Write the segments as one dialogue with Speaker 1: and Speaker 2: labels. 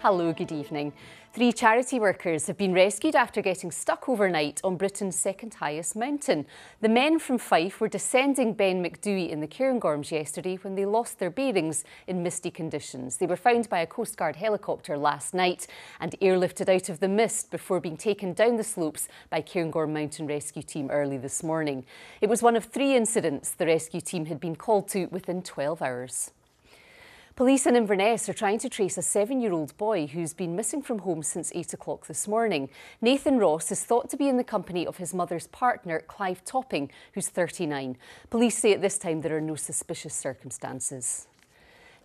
Speaker 1: Hello, good evening. 3 charity workers have been rescued after getting stuck overnight on Britain's second highest mountain. The men from Fife were descending Ben Macdui in the Cairngorms yesterday when they lost their bearings in misty conditions. They were found by a Coast Guard helicopter last night and airlifted out of the mist before being taken down the slopes by Cairngorm Mountain Rescue Team early this morning. It was one of 3 incidents the rescue team had been called to within 12 hours. Police in Inverness are trying to trace a 7-year-old boy who's been missing from home since 8 o'clock this morning. Nathan Ross is thought to be in the company of his mother's partner, Clive Topping, who's 39. Police say at this time there are no suspicious circumstances.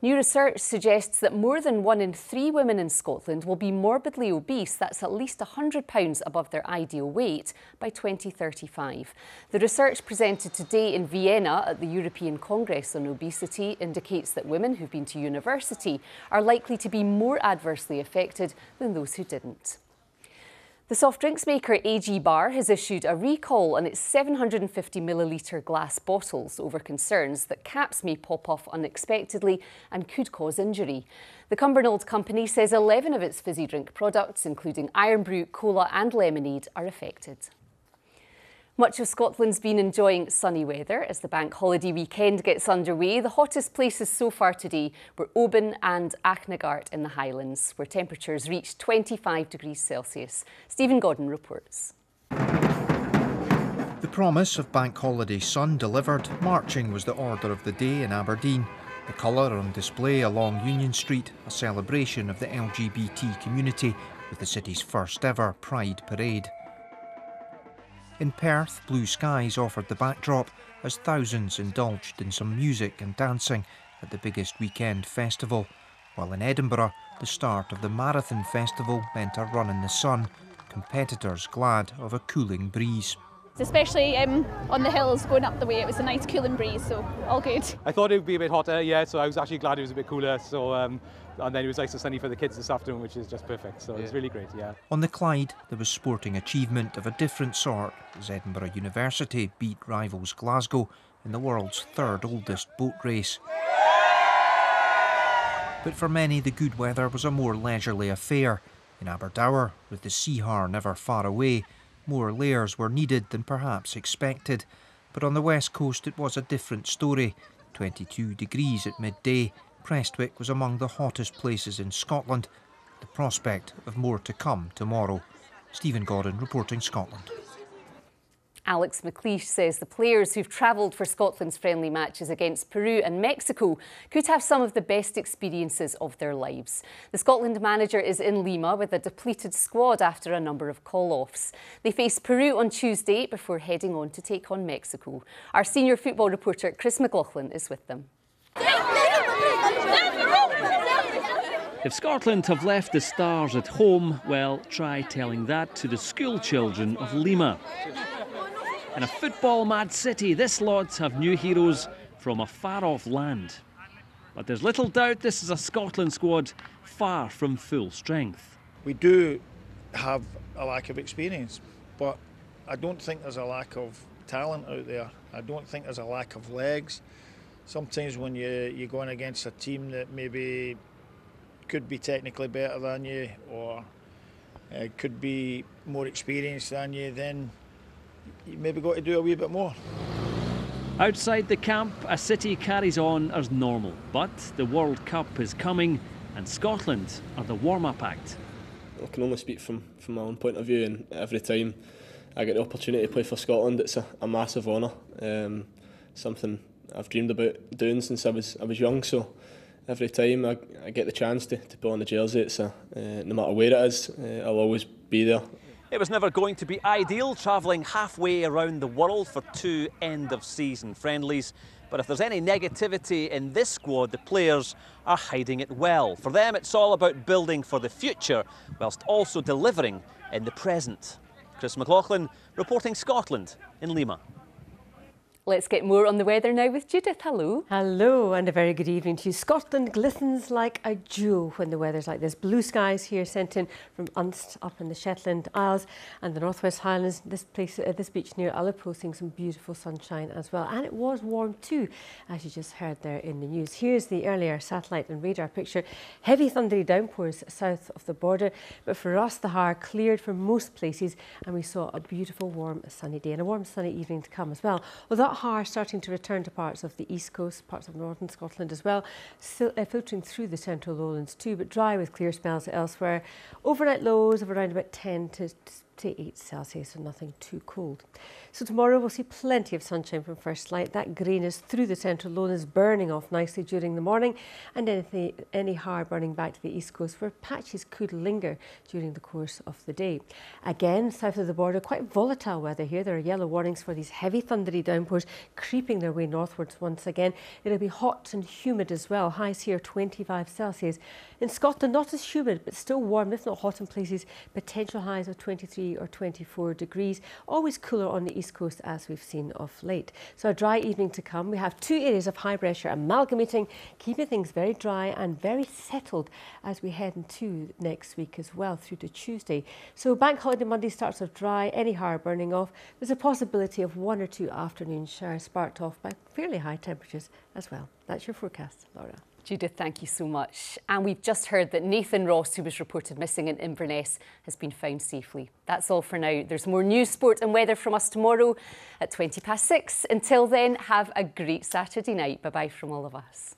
Speaker 1: New research suggests that more than 1 in 3 women in Scotland will be morbidly obese, that's at least £100 above their ideal weight, by 2035. The research presented today in Vienna at the European Congress on Obesity indicates that women who've been to university are likely to be more adversely affected than those who didn't. The soft drinks maker AG Bar has issued a recall on its 750ml glass bottles over concerns that caps may pop off unexpectedly and could cause injury. The Cumbernauld company says 11 of its fizzy drink products, including Iron Brew, Cola and lemonade, are affected. Much of Scotland's been enjoying sunny weather as the bank holiday weekend gets underway. The hottest places so far today were Oban and Achnagarth in the Highlands, where temperatures reached 25 degrees Celsius. Stephen Godden reports.
Speaker 2: The promise of bank holiday sun delivered. Marching was the order of the day in Aberdeen. The colour on display along Union Street, a celebration of the LGBT community with the city's first ever Pride Parade. In Perth, blue skies offered the backdrop as thousands indulged in some music and dancing at the biggest weekend festival, while in Edinburgh, the start of the Marathon Festival meant a run in the sun, competitors glad of a cooling breeze.
Speaker 3: Especially on the hills going up the way, it was a nice cooling breeze, so all good.
Speaker 4: I thought it would be a bit hotter, yeah, so I was actually glad it was a bit cooler. So, and then it was nice and sunny for the kids this afternoon, which is just perfect. So it's really great, yeah. On
Speaker 2: the Clyde, there was sporting achievement of a different sort as Edinburgh University beat rivals Glasgow in the world's 3rd oldest boat race. But for many, the good weather was a more leisurely affair. In Aberdour, with the Seahar never far away, more layers were needed than perhaps expected. But on the west coast it was a different story. 22 degrees at midday, Prestwick was among the hottest places in Scotland. The prospect of more to come tomorrow. Stephen Godden reporting Scotland.
Speaker 1: Alex McLeish says the players who've travelled for Scotland's friendly matches against Peru and Mexico could have some of the best experiences of their lives. The Scotland manager is in Lima with a depleted squad after a number of call-offs. They face Peru on Tuesday before heading on to take on Mexico. Our senior football reporter Chris McLaughlin is with them.
Speaker 5: If Scotland have left the stars at home, well, try telling that to the school children of Lima. In a football-mad city, this lot have new heroes from a far-off land. But there's little doubt this is a Scotland squad far from full strength.
Speaker 6: We do have a lack of experience, but I don't think there's a lack of talent out there. I don't think there's a lack of legs. Sometimes when you're going against a team that maybe could be technically better than you or could be more experienced than you, then you maybe got to do a wee bit more.
Speaker 5: Outside the camp, a city carries on as normal, but the World Cup is coming and Scotland are the warm-up act.
Speaker 7: I can only speak from my own point of view, and every time I get the opportunity to play for Scotland, it's a massive honour. Something I've dreamed about doing since I was young, so every time I get the chance to put on the jersey, it's no matter where it is, I'll always be there.
Speaker 8: It was never going to be ideal travelling halfway around the world for 2 end-of-season friendlies. But if there's any negativity in this squad, the players are hiding it well. For them, it's all about building for the future, whilst also delivering in the present. Chris McLaughlin reporting Scotland in Lima.
Speaker 1: Let's get more on the weather now with Judith. Hello.
Speaker 9: Hello, and a very good evening to you. Scotland glistens like a jewel when the weather's like this. Blue skies here sent in from Unst up in the Shetland Isles and the Northwest Highlands. This beach near Ullapool, seeing some beautiful sunshine as well. And it was warm too, as you just heard there in the news. Here's the earlier satellite and radar picture. Heavy thundery downpours south of the border, but for us the Har cleared for most places, and we saw a beautiful warm sunny day and a warm sunny evening to come as well. Well, that Har starting to return to parts of the east coast, parts of northern Scotland as well, still filtering through the central lowlands too, but dry with clear spells elsewhere. Overnight lows of around about 10 to 8 Celsius, so nothing too cold. So tomorrow we'll see plenty of sunshine from first light. That greyness through the central lowlands burning off nicely during the morning, and any Har burning back to the east coast where patches could linger during the course of the day. Again, south of the border, quite volatile weather here. There are yellow warnings for these heavy thundery downpours creeping their way northwards once again. It'll be hot and humid as well. Highs here 25 Celsius. In Scotland, not as humid, but still warm, if not hot in places. Potential highs of 23 or 24 degrees. Always cooler on the east coast, as we've seen of late. So a dry evening to come. We have 2 areas of high pressure amalgamating, keeping things very dry and very settled as we head into next week as well, through to Tuesday. So Bank Holiday Monday starts off dry, any Har burning off. There's a possibility of 1 or 2 afternoon showers sparked off by fairly high temperatures as well. That's your forecast, Laura.
Speaker 1: Judith, thank you so much. And we've just heard that Nathan Ross, who was reported missing in Inverness, has been found safely. That's all for now. There's more news, sport and weather from us tomorrow at 6:20. Until then, have a great Saturday night. Bye-bye from all of us.